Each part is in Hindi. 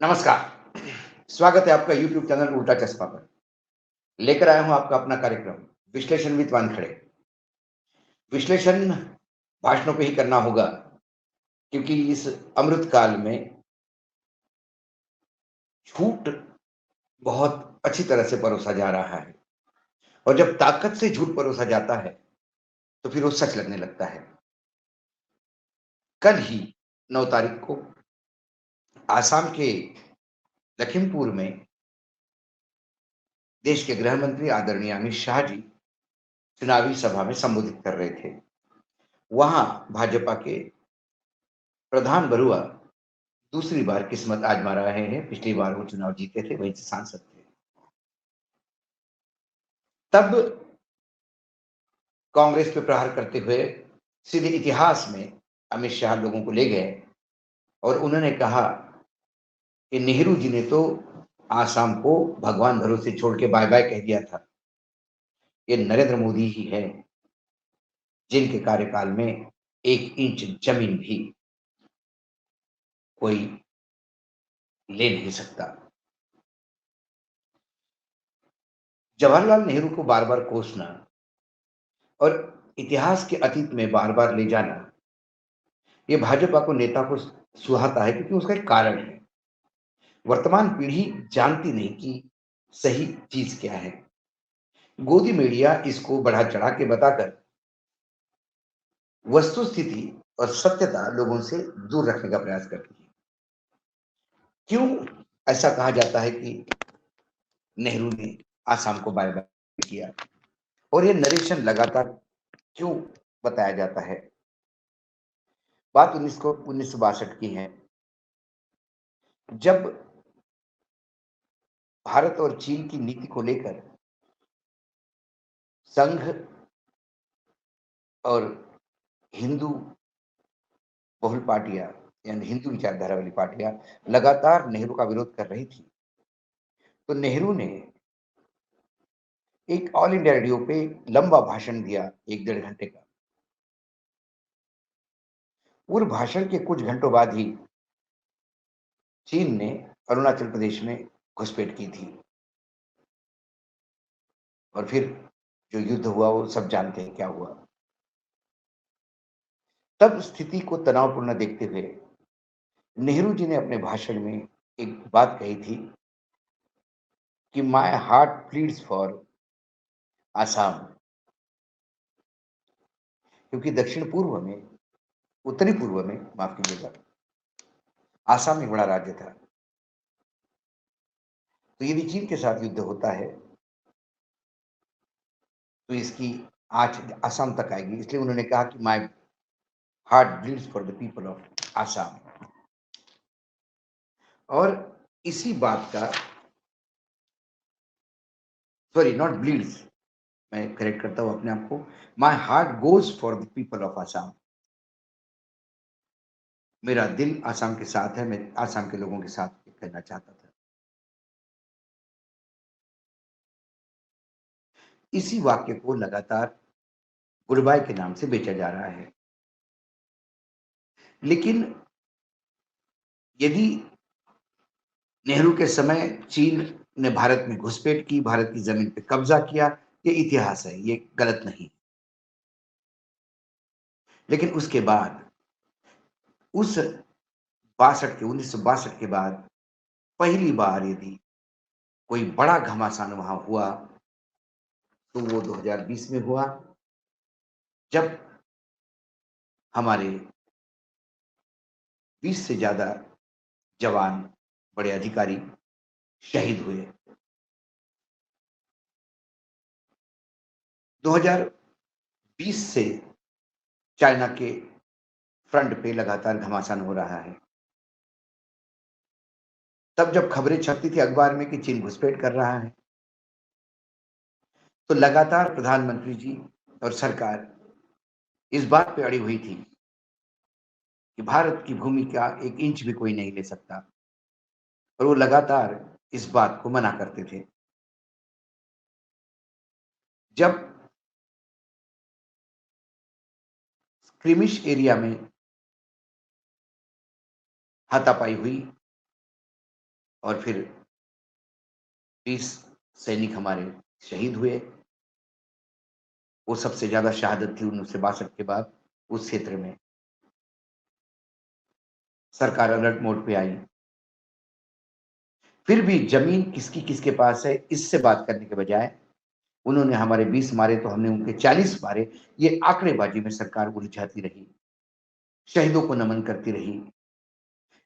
नमस्कार। स्वागत है आपका यूट्यूब चैनल उल्टा चश्मा पर। लेकर आया हूं आपका अपना कार्यक्रम विश्लेषण विद वानखड़े। विश्लेषण भाषणों पे ही करना होगा क्योंकि इस अमृत काल में झूठ बहुत अच्छी तरह से परोसा जा रहा है और जब ताकत से झूठ परोसा जाता है तो फिर वो सच लगने लगता है। कल ही 9 तारीख को आसाम के लखीमपुर में देश के गृह मंत्री आदरणीय अमित शाह जी चुनावी सभा में संबोधित कर रहे थे। वहां भाजपा के प्रधान बरुआ दूसरी बार किस्मत आजमा रहे हैं। पिछली बार वो चुनाव जीते थे, वहीं से सांसद थे। तब कांग्रेस पे प्रहार करते हुए सीधे इतिहास में अमित शाह लोगों को ले गए और उन्होंने कहा कि नेहरू जी ने तो आसाम को भगवान भरोसे छोड़ के बाय बाय कह दिया था। ये नरेंद्र मोदी ही है जिनके कार्यकाल में 1 इंच जमीन भी कोई ले नहीं सकता। जवाहरलाल नेहरू को बार बार कोसना और इतिहास के अतीत में बार बार ले जाना, ये भाजपा को नेता को सुहाता है क्योंकि उसका एक कारण है। वर्तमान पीढ़ी जानती नहीं कि सही चीज क्या है। गोदी मीडिया इसको बढ़ा चढ़ा के बताकर वस्तु स्थिति और सत्यता लोगों से दूर रखने का प्रयास करती है। क्यों ऐसा कहा जाता है कि नेहरू ने आसाम को बाय बाय किया और ये नरेशन लगातार क्यों बताया जाता है? बात 1962 की है, जब भारत और चीन की नीति को लेकर संघ और हिंदू बहुल पार्टियां यानी हिंदू विचारधारा वाली पार्टियां लगातार नेहरू का विरोध कर रही थी, तो नेहरू ने एक ऑल इंडिया रेडियो पे लंबा भाषण दिया, 1 डेढ़ घंटे का। उस भाषण के कुछ घंटों बाद ही चीन ने अरुणाचल प्रदेश में घुसपैठ की थी और फिर जो युद्ध हुआ वो सब जानते हैं क्या हुआ। तब स्थिति को तनावपूर्ण देखते हुए नेहरू जी ने अपने भाषण में एक बात कही थी कि my heart pleads for Assam, क्योंकि दक्षिण पूर्व में, उत्तरी पूर्व में, माफ कीजिएगा, आसाम एक बड़ा राज्य था। तो यदि चीन के साथ युद्ध होता है तो इसकी आंच आसाम तक आएगी, इसलिए उन्होंने कहा कि my heart bleeds for the people of Assam. और इसी बात का, सॉरी नॉट ब्लीड्स, मैं करेक्ट करता हूं अपने आप को, my heart goes for the people of Assam. मेरा दिल आसाम के साथ है, मैं आसाम के लोगों के साथ कहना चाहता था। इसी वाक्य को लगातार गुड बाय के नाम से बेचा जा रहा है। लेकिन यदि नेहरू के समय चीन ने भारत में घुसपैठ की, भारत की जमीन पे कब्जा किया, ये इतिहास है, ये गलत नहीं। लेकिन उसके बाद उस 1962 के बाद पहली बार यदि कोई बड़ा घमासान वहां हुआ तो वो 2020 में हुआ, जब हमारे 20 से ज्यादा जवान, बड़े अधिकारी शहीद हुए। 2020 से चाइना के फ्रंट पे लगातार घमासान हो रहा है। तब जब खबरें छपती थी अखबार में कि चीन घुसपैठ कर रहा है, तो लगातार प्रधानमंत्री जी और सरकार इस बात पे अड़ी हुई थी कि भारत की भूमि का 1 इंच भी कोई नहीं ले सकता, और वो लगातार इस बात को मना करते थे। जब क्रिमिश एरिया में हाथापाई हुई और फिर 30 सैनिक हमारे शहीद हुए। वो सबसे ज़्यादा शहादत थी 1962 के बाद उस क्षेत्र में। सरकार अलर्ट मोड पे आई। फिर भी ज़मीन किसकी-किसके पास है, इससे बात करने के बजाय उन्होंने हमारे 20 मारे तो हमने उनके 40 मारे, ये आंकड़ेबाज़ी में सरकार उलझाती रही, शहीदों को नमन करती रही।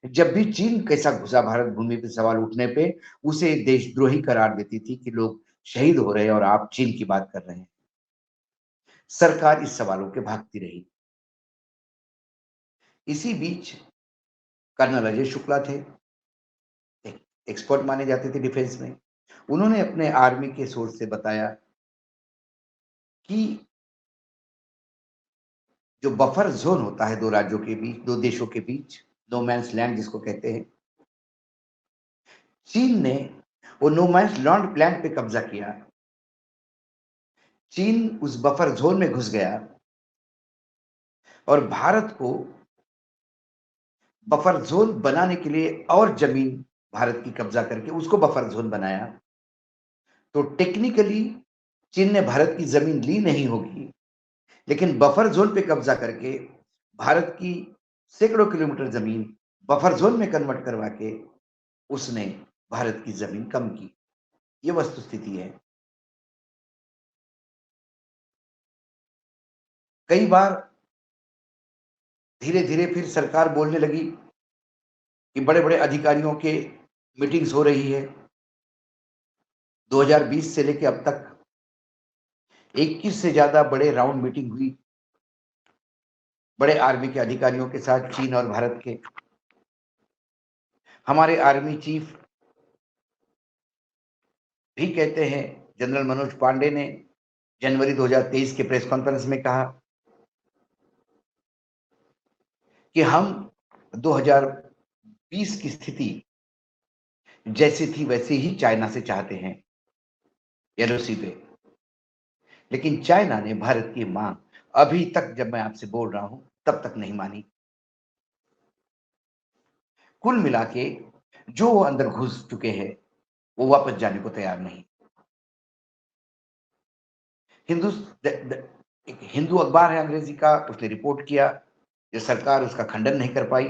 जब भी चीन कैसा घुसा भारत भूमि पे सवाल उठने पे, उसे देशद्रोही करार देती थी कि लोग शहीद हो रहे हैं और आप चीन की बात कर रहे हैं। सरकार इस सवालों के भागती रही। इसी बीच कर्नल अजय शुक्ला थे, एक एक्सपर्ट माने जाते थे डिफेंस में। उन्होंने अपने आर्मी के सोर्स से बताया कि जो बफर ज़ोन होता है 2 राज्यों के बीच, 2 देशों के बीच, नो मैन्स लैंड जिसको कहते हैं, चीन ने वो नो मैन्स लैंड लैंड पे कब्ज़ा किया। चीन उस बफर ज़ोन में घुस गया और भारत को बफर ज़ोन बनाने के लिए और ज़मीन भारत की कब्ज़ा करके उसको बफर ज़ोन बनाया। तो टेक्निकली चीन ने भारत की ज़मीन ली नहीं होगी, लेकिन बफर ज़ोन पे कब्ज़ा करके भारत की सैकड़ों किलोमीटर ज़मीन बफर ज़ोन में कन्वर्ट करवा के उसने भारत की ज़मीन कम की। ये वस्तुस्थिति है। कई बार धीरे-धीरे फिर सरकार बोलने लगी कि बड़े-बड़े अधिकारियों के मीटिंग्स हो रही है। 2020 से लेके अब तक 21 से ज़्यादा बड़े राउंड मीटिंग हुई, बड़े आर्मी के अधिकारियों के साथ चीन और भारत के। हमारे आर्मी चीफ भी कहते हैं, जनरल मनोज पांडे ने जनवरी 2023 के प्रेस कॉन्फ्रेंस में कहा कि हम 2020 की स्थिति जैसी थी वैसे ही चाइना से चाहते हैं एलओसी पे। लेकिन चाइना ने भारत की मांग अभी तक जब मैं आपसे बोल रहा हूं तब तक नहीं मानी। कुल मिला के जो वो अंदर घुस चुके हैं वो वापस जाने को तैयार नहीं। हिंदू एक हिंदू अखबार है अंग्रेजी का, उसने रिपोर्ट किया, जो सरकार उसका खंडन नहीं कर पाई।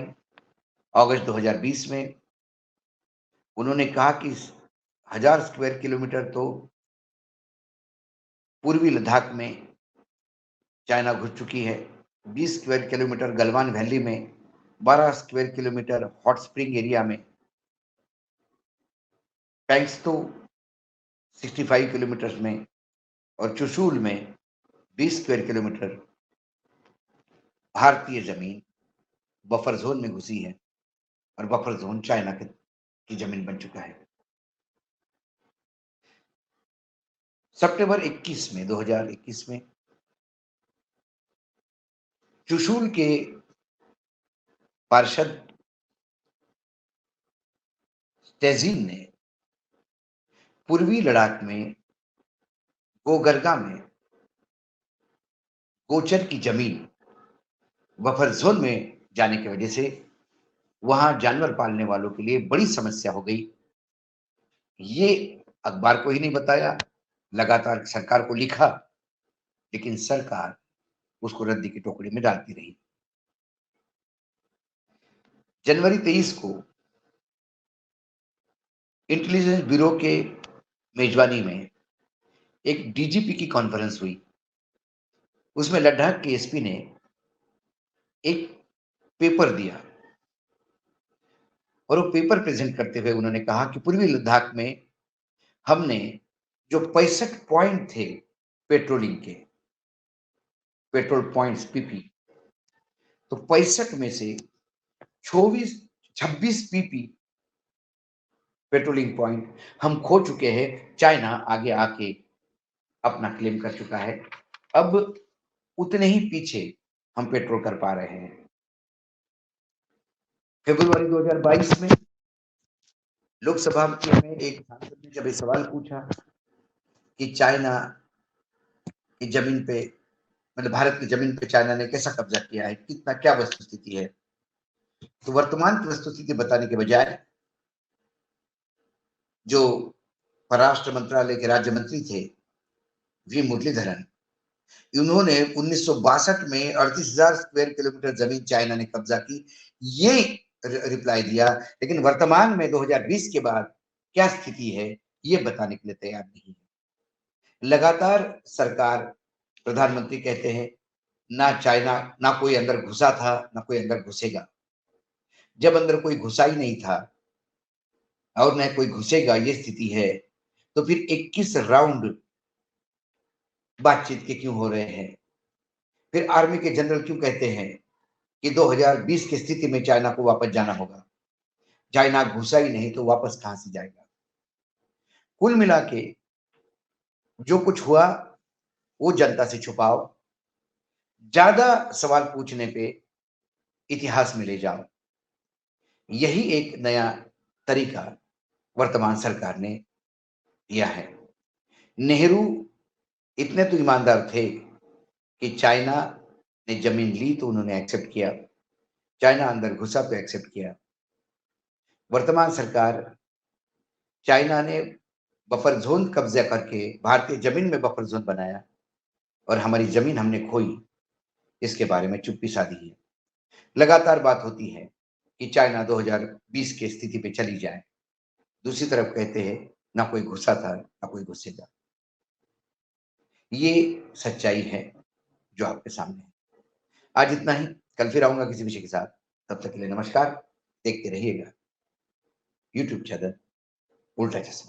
अगस्त 2020 में उन्होंने कहा कि 1000 स्क्वायर किलोमीटर तो पूर्वी लद्दाख में चाइना घुस चुकी है, 20 स्क्वायर किलोमीटर गलवान वैली में, 12 square kilometre hot spring area में, पैंगस्तू 65 किलोमीटर में और चुशूल में 20 स्क्वायर किलोमीटर भारतीय जमीन बफर जोन में घुसी है और बफर जोन चाइना की जमीन बन चुका है। सितंबर 21 में 2021 में चुशूल के पार्षद तेजीन ने पूर्वी लद्दाख में गोगरगा में गोचर की जमीन बफर जोन में जाने की वजह से वहां जानवर पालने वालों के लिए बड़ी समस्या हो गई। ये अखबार को ही नहीं बताया, लगातार सरकार को लिखा, लेकिन सरकार उसको रद्दी की टोकरी में डालती रही। जनवरी 23 को इंटेलिजेंस ब्यूरो के मेजबानी में एक डीजीपी की कॉन्फ्रेंस हुई। उसमें लद्दाख के एसपी ने एक पेपर दिया और वो पेपर प्रेजेंट करते हुए उन्होंने कहा कि पूर्वी लद्दाख में हमने जो 65 पॉइंट थे पेट्रोलिंग के, पेट्रोल पॉइंट्स पीपी, तो 65 में से 24 26 पीपी पेट्रोलिंग पॉइंट हम खो चुके हैं। चाइना आगे आके अपना क्लेम कर चुका है। अब उतने ही पीछे हम पेट्रोल कर पा रहे हैं। फरवरी 2022 में लोकसभा में एक सांसद ने जब ये सवाल पूछा कि चाइना की जमीन पे, मतलब भारत की जमीन पे चाइना ने कैसा कब्जा किया है, कितना क्या वस्तुस्थिति है, तो वर्तमान की वस्तुस्थिति बताने के बजाय जो परराष्ट्र मंत्रालय के राज्य मंत्री थे, वी मुरलीधरन, उन्होंने 1962 में 38,000 स्क्वायर किलोमीटर जमीन चाइना ने कब्जा की, ये रिप्लाई दिया। लेकिन वर्तमान में 2020 के बाद क्या स्थिति है, ये बताने के लिए तैयार नहीं है। लगातार सरकार, प्रधानमंत्री कहते हैं, ना चाइना, ना कोई अंदर घुसा था, ना कोई अंदर घुसेगा। जब अंदर कोई घुसा ही नहीं था और न कोई घुसेगा, ये स्थिति है, तो फिर 21 राउंड बातचीत के क्यों हो रहे हैं? फिर आर्मी के जनरल क्यों कहते हैं कि 2020 की स्थिति में चाइना को वापस जाना होगा? चाइना घुसा ही नहीं तो वापस कहां से जाएगा? कुल मिला के जो कुछ हुआ वो जनता से छुपाओ, ज्यादा सवाल पूछने पे इतिहास में ले जाओ। यही एक नया तरीका वर्तमान सरकार ने दिया है। नेहरू इतने तो ईमानदार थे कि चाइना ने जमीन ली तो उन्होंने एक्सेप्ट किया, चाइना अंदर घुसा तो एक्सेप्ट किया। वर्तमान सरकार, चाइना ने बफर जोन कब्जा करके भारतीय जमीन में बफर जोन बनाया और हमारी जमीन हमने खोई, इसके बारे में चुप्पी साधी है। लगातार बात होती है कि चाइना 2020 की स्थिति पे चली जाए, दूसरी तरफ कहते हैं ना कोई घुसा था ना कोई घुसेगा। ये सच्चाई है जो आपके सामने है। आज इतना ही, कल फिर आऊंगा किसी विषय के साथ। तब तक के लिए नमस्कार। देखते रहिएगा यूट्यूब चैनल उल्टा चश्मा।